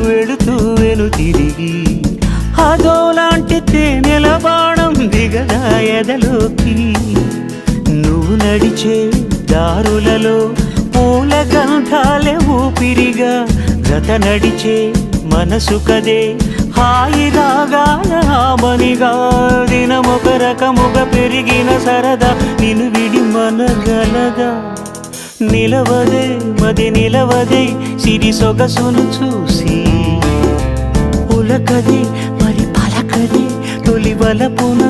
వెళుతూ వెను తిరిగి అదోలాంటి తేనెల బాణం దిగదా ఎదలోకి నువ్వు నడిచే దారులలో పూల గంధాలే ఊపిరిగా గత నడిచే మనసు కదే హాయి రాగాల హామనిగా దినమొక రకముగా పెరిగిన సరదా నిన్ను విడి మనగలదా నిలవదే మది నిలవదే సిరి సొగసును చూసి ఉలకదే మరి పలకదే తొలి వలపున